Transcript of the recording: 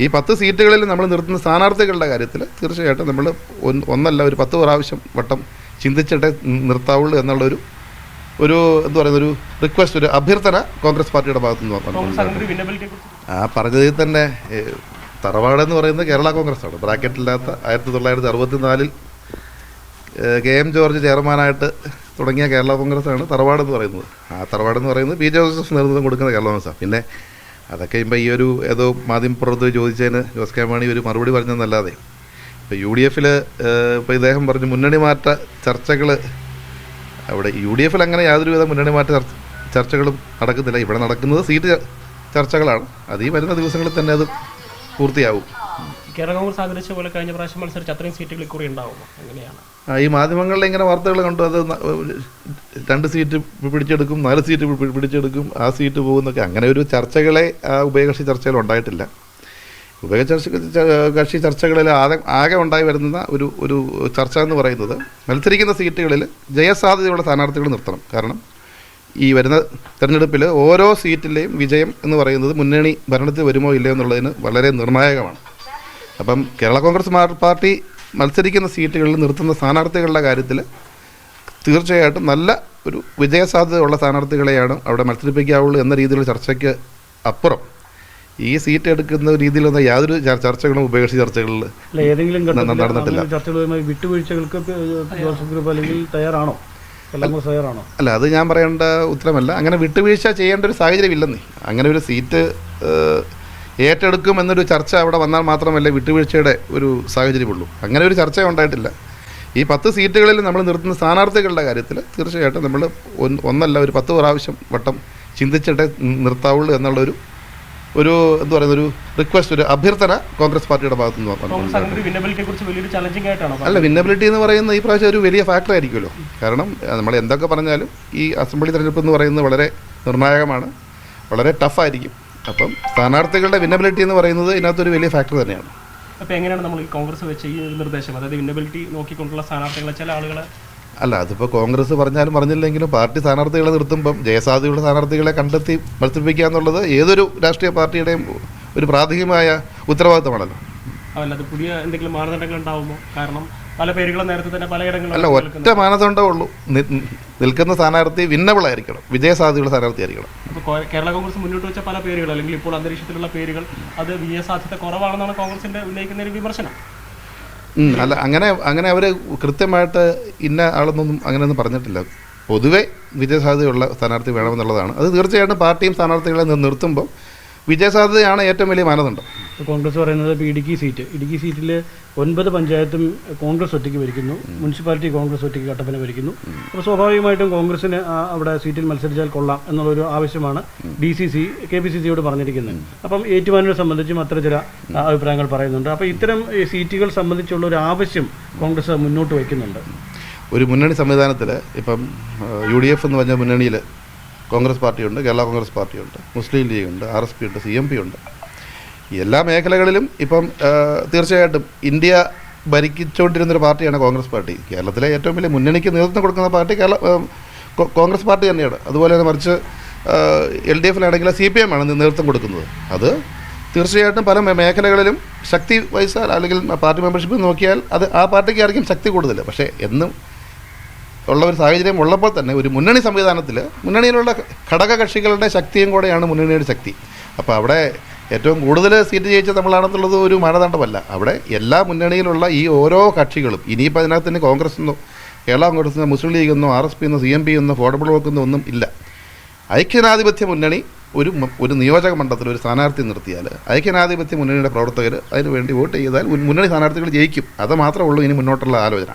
ഈ 10 സീറ്റുകളിൽ നമ്മൾ നിർത്തുന്ന സ്ഥാനാർത്ഥികളുടെ കാര്യത്തിൽ തീർച്ചയായിട്ടും നമ്മൾ ഒന്നല്ല ഒരു 10 പ്രാവശ്യം വട്ടം ചിന്തിച്ചിട്ടേ നിർത്താവുള്ളൂ എന്നുള്ളൊരു എന്താ പറയുന്ന ഒരു റിക്വസ്റ്റ്, ഒരു അഭ്യർത്ഥന കോൺഗ്രസ് പാർട്ടിയുടെ ഭാഗത്തു നിന്ന് ആ പറഞ്ഞതിൽ തന്നെ തറവാടെന്ന് പറയുന്നത് കേരള കോൺഗ്രസ്സാണ്. ബ്രാക്കറ്റില്ലാത്ത 1964 KM ജോർജ് ചെയർമാനായിട്ട് തുടങ്ങിയ കേരള കോൺഗ്രസ്സാണ് തറവാടെന്ന് പറയുന്നത്. ആ തറവാടെന്ന് പറയുന്നത് പി ജോസഫ് നേതൃത്വം കൊടുക്കുന്ന കേരള കോൺഗ്രസ്സാണ്. പിന്നെ അതൊക്കെ ഇപ്പോൾ ഈ ഒരു ഏതോ മാധ്യമപ്രവർത്തകർ ചോദിച്ചതിന് ജോസ് കെ മാണി ഒരു മറുപടി പറഞ്ഞതെന്നല്ലാതെ ഇപ്പോൾ UDF ഇപ്പോൾ ഇദ്ദേഹം പറഞ്ഞു മുന്നണി മാറ്റ ചർച്ചകൾ അവിടെ UDF അങ്ങനെ യാതൊരുവിധ മുന്നണി മാറ്റ ചർച്ചകളും നടക്കുന്നില്ല. ഇവിടെ നടക്കുന്നത് സീറ്റ് ചർച്ചകളാണ്. അത് ഈ വരുന്ന ദിവസങ്ങളിൽ തന്നെ അത് പൂർത്തിയാവും. കേരള കോൺഗ്രസ് ആഗ്രഹിച്ച പോലെ കഴിഞ്ഞ പ്രാവശ്യം മത്സരിച്ച് അത്രയും സീറ്റുകൾ ഇക്കുറി ഉണ്ടാവും. അങ്ങനെയാണ് ഈ മാധ്യമങ്ങളിൽ ഇങ്ങനെ വാർത്തകൾ കണ്ടു. അത് 2 സീറ്റ് പിടിച്ചെടുക്കും, 4 സീറ്റ് പിടിച്ചെടുക്കും, ആ സീറ്റ് പോകുന്നൊക്കെ. അങ്ങനെ ഒരു ചർച്ചകളെ ഉഭയകക്ഷി ചർച്ചകൾ ഉണ്ടായിട്ടില്ല. ഉഭയകക്ഷി ചർച്ചകളിൽ ആകെ ഉണ്ടായി വരുന്ന ഒരു ചർച്ച എന്ന് പറയുന്നത് മത്സരിക്കുന്ന സീറ്റുകളിൽ ജയസാധ്യതയുള്ള സ്ഥാനാർത്ഥികൾ നിർത്തണം. കാരണം ഈ വരുന്ന തെരഞ്ഞെടുപ്പിൽ ഓരോ സീറ്റിലെയും വിജയം എന്ന് പറയുന്നത് മുന്നണി ഭരണത്തിൽ വരുമോ ഇല്ലയോ എന്നുള്ളതിന് വളരെ നിർണായകമാണ്. അപ്പം കേരള കോൺഗ്രസ് പാർട്ടി മത്സരിക്കുന്ന സീറ്റുകളിൽ നിർത്തുന്ന സ്ഥാനാർത്ഥികളുടെ കാര്യത്തിൽ തീർച്ചയായിട്ടും നല്ല ഒരു വിജയസാധ്യതയുള്ള സ്ഥാനാർത്ഥികളെയാണ് അവിടെ മത്സരിപ്പിക്കാവുള്ളൂ എന്ന രീതിയിലുള്ള ചർച്ചയ്ക്ക് അപ്പുറം ഈ സീറ്റ് എടുക്കുന്ന രീതിയിലൊന്നും യാതൊരു ചർച്ചകളും ഉഭയകക്ഷി ചർച്ചകളിൽ നടന്നിട്ടില്ല. വിട്ടുവീഴ്ചകൾക്ക് ജോസഫ് ഗ്രൂപ്പ് അല്ലെങ്കിൽ തയ്യാറാണോ? അല്ല, അത് ഞാൻ പറയേണ്ട ഉത്തരമല്ല. അങ്ങനെ വിട്ടുവീഴ്ച ചെയ്യേണ്ട ഒരു സാഹചര്യം ഇല്ലെന്നേ. അങ്ങനെ ഒരു സീറ്റ് ഏറ്റെടുക്കും എന്നൊരു ചർച്ച അവിടെ വന്നാൽ മാത്രമല്ല വിട്ടുവീഴ്ചയുടെ ഒരു സാഹചര്യമുള്ളൂ. അങ്ങനെ ഒരു ചർച്ച ഉണ്ടായിട്ടില്ല. ഈ 10 സീറ്റുകളിൽ നമ്മൾ നിർത്തുന്ന സ്ഥാനാർത്ഥികളുടെ കാര്യത്തിൽ തീർച്ചയായിട്ടും നമ്മൾ ഒന്നല്ല ഒരു 10 പ്രാവശ്യം വട്ടം ചിന്തിച്ചിട്ടേ നിർത്താവുള്ളൂ എന്നുള്ളൊരു എന്താ പറയുന്ന ഒരു റിക്വസ്റ്റ്, ഒരു അഭ്യർത്ഥന കോൺഗ്രസ് പാർട്ടിയുടെ ഭാഗത്തു നിന്ന് അല്ല, വിന്നബിലിറ്റി എന്ന് പറയുന്നത് ഈ പ്രാവശ്യം ഒരു വലിയ ഫാക്ടർ ആയിരിക്കുമല്ലോ. കാരണം നമ്മൾ എന്തൊക്കെ പറഞ്ഞാലും ഈ അസംബ്ലി തെരഞ്ഞെടുപ്പ് എന്ന് പറയുന്നത് വളരെ നിർണായകമാണ്, വളരെ ടഫായിരിക്കും. അപ്പം സ്ഥാനാർത്ഥികളുടെ വിന്നബിലിറ്റി എന്ന് പറയുന്നത് ഇതിനകത്തൊരു വലിയ ഫാക്ടർ തന്നെയാണ്. അപ്പോൾ എങ്ങനെയാണ് നമ്മൾ ഈ കോൺഗ്രസ് വെച്ച ഈ നിർദ്ദേശം, അതായത് വിന്നബിലിറ്റി നോക്കിക്കൊണ്ടുള്ള സ്ഥാനാർത്ഥികളെ ചില ആളുകളെ അല്ല, അതിപ്പോൾ കോൺഗ്രസ് പറഞ്ഞാലും പറഞ്ഞില്ലെങ്കിലും പാർട്ടി സ്ഥാനാർത്ഥികളെ നിർത്തുമ്പം ജയസാധ്യതയുള്ള സ്ഥാനാർത്ഥികളെ കണ്ടെത്തി മത്സരിപ്പിക്കുക എന്നുള്ളത് ഏതൊരു രാഷ്ട്രീയ പാർട്ടിയുടെയും ഒരു പ്രാഥമികമായ ഉത്തരവാദിത്തമാണല്ലോ. അല്ലാതെ പുതിയ എന്തെങ്കിലും മാനദണ്ഡങ്ങൾ ഉണ്ടാവുമോ? കാരണം പല പേരുകളും നേരത്തെ തന്നെ പലയിടങ്ങളിലും അല്ല, ഒറ്റ മാനദണ്ഡമേ ഉള്ളൂ. നിൽക്കുന്ന സ്ഥാനാർത്ഥി വിന്നബിൾ ആയിരിക്കണം, വിജയസാധ്യതയുള്ള സ്ഥാനാർത്ഥി ആയിരിക്കണം. ഇപ്പോൾ കേരള കോൺഗ്രസ് മുന്നോട്ട് വെച്ച പല പേരുകൾ അല്ലെങ്കിൽ ഇപ്പോൾ അന്തരീക്ഷത്തിലുള്ള പേരുകൾ അത് വിജയസാധ്യത കുറവാണെന്നാണ് കോൺഗ്രസിൻ്റെ ഉന്നയിക്കുന്ന ഒരു വിമർശനം. അല്ല, അങ്ങനെ അവർ കൃത്യമായിട്ട് ഇന്ന ആളെന്നൊന്നും അങ്ങനെയൊന്നും പറഞ്ഞിട്ടില്ല. പൊതുവെ വിജയസാധ്യതയുള്ള സ്ഥാനാർത്ഥി വേണമെന്നുള്ളതാണ്. അത് തീർച്ചയായിട്ടും പാർട്ടിയും സ്ഥാനാർത്ഥികളെ നിർത്തുമ്പോൾ വിജയസാധ്യതയാണ് ഏറ്റവും വലിയ മാനദണ്ഡം. കോൺഗ്രസ് പറയുന്നത് ഇടുക്കി സീറ്റിൽ 9 പഞ്ചായത്തും കോൺഗ്രസ് ഒറ്റയ്ക്ക് ഭരിക്കുന്നു, മുനിസിപ്പാലിറ്റി കോൺഗ്രസ് ഒറ്റയ്ക്ക് കട്ടപ്പന ഭരിക്കുന്നു. അപ്പോൾ സ്വാഭാവികമായിട്ടും കോൺഗ്രസിന് അവിടെ സീറ്റിൽ മത്സരിച്ചാൽ കൊള്ളാം എന്നുള്ളൊരു ആവശ്യമാണ് DCC KPCCയോട് പറഞ്ഞിരിക്കുന്നത്. അപ്പം ഏറ്റുമാനൂരെ സംബന്ധിച്ചും അത്ര ചില അഭിപ്രായങ്ങൾ പറയുന്നുണ്ട്. അപ്പോൾ ഇത്തരം സീറ്റുകൾ സംബന്ധിച്ചുള്ള ഒരു ആവശ്യം കോൺഗ്രസ് മുന്നോട്ട് വയ്ക്കുന്നുണ്ട്. ഒരു മുന്നണി സംവിധാനത്തിൽ ഇപ്പം UDF എന്ന് പറഞ്ഞ മുന്നണിയിൽ കോൺഗ്രസ് പാർട്ടിയുണ്ട്, കേരള കോൺഗ്രസ് പാർട്ടിയുണ്ട്, മുസ്ലിം ലീഗുണ്ട്, RSP ഉണ്ട്, CMP ഉണ്ട്. എല്ലാ മേഖലകളിലും ഇപ്പം തീർച്ചയായിട്ടും ഇന്ത്യ ഭരിച്ചുകൊണ്ടിരുന്നൊരു പാർട്ടിയാണ് കോൺഗ്രസ് പാർട്ടി. കേരളത്തിലെ ഏറ്റവും വലിയ മുന്നണിക്ക് നേതൃത്വം കൊടുക്കുന്ന പാർട്ടി കോൺഗ്രസ് പാർട്ടി തന്നെയാണ്. അതുപോലെ തന്നെ മറിച്ച് LDFിലാണെങ്കിൽ CPM ആണ് നേതൃത്വം കൊടുക്കുന്നത്. അത് തീർച്ചയായിട്ടും പല മേഖലകളിലും ശക്തി വഹിച്ചാൽ അല്ലെങ്കിൽ പാർട്ടി മെമ്പർഷിപ്പ് നോക്കിയാൽ അത് ആ പാർട്ടിക്കായിരിക്കും ശക്തി കൂടുതൽ. പക്ഷേ എന്നും ഉള്ള ഒരു സാഹചര്യം ഉള്ളപ്പോൾ തന്നെ ഒരു മുന്നണി സംവിധാനത്തിൽ മുന്നണിയിലുള്ള ഘടകകക്ഷികളുടെ ശക്തിയും കൂടെയാണ് മുന്നണിയുടെ ശക്തി. അപ്പോൾ അവിടെ ഏറ്റവും കൂടുതൽ സീറ്റ് ജയിച്ച നമ്മളാണെന്നുള്ളത് ഒരു മാനദണ്ഡമല്ല. അവിടെ എല്ലാ മുന്നണിയിലുള്ള ഈ ഓരോ കക്ഷികളും ഇനിയിപ്പോൾ അതിനകത്ത് തന്നെ കോൺഗ്രസ് എന്നോ കേരള കോൺഗ്രസ് എന്നോ മുസ്ലിം ലീഗ് എന്നോ RSP എന്നോ CMP എന്നോ അഫോർഡബിൾ ബ്ലോക്ക് എന്നോ ഒന്നും ഇല്ല. ഐക്യജനാധിപത്യ മുന്നണി ഒരു നിയോജക മണ്ഡലത്തിൽ ഒരു സ്ഥാനാർത്ഥി നിർത്തിയാൽ ഐക്യജനാധിപത്യ മുന്നണിയുടെ പ്രവർത്തകർ അതിനുവേണ്ടി വോട്ട് ചെയ്താൽ മുന്നണി സ്ഥാനാർത്ഥികൾ ജയിക്കും. അത് മാത്രമേ ഉള്ളൂ ഇനി മുന്നോട്ടുള്ള ആലോചന.